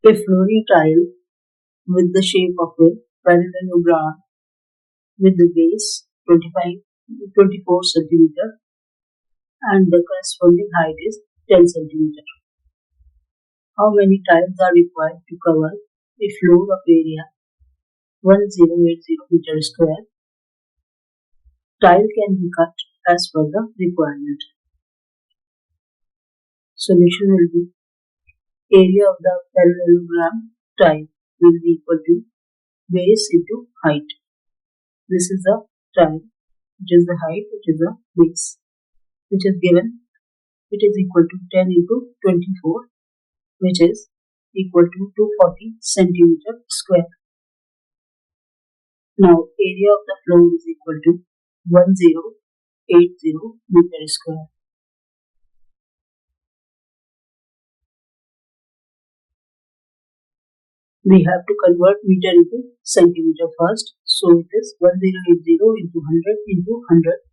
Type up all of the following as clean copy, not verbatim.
A flooring tile with the shape of a parallelogram with the base 24 centimeter and the corresponding height is 10 centimeter. How many tiles are required to cover a floor of area 1080 meter square? Tile can be cut as per the requirement. Solution will be area of the parallelogram tile will be equal to base into height. This is the tile, which is the height, which is the base, which is given. It is equal to 10 into 24, which is equal to 240 centimeter square. Now, area of the floor is equal to 1080 meter square. We have to convert meter into centimeter first. So it is 1080 into 100 into 100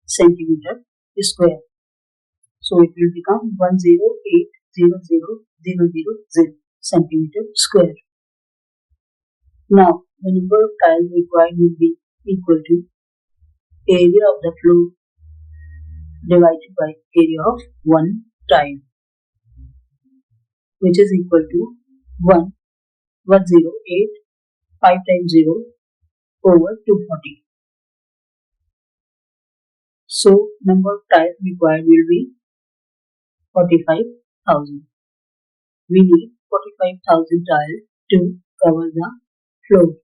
centimeter square. So it will become 10800000 centimeter square. Now the number of tiles required will be equal to area of the floor divided by area of one tile, which is equal to 108 5 times 0 over 240. So number of tiles required will be 45,000. We need 45,000 tiles to cover the floor.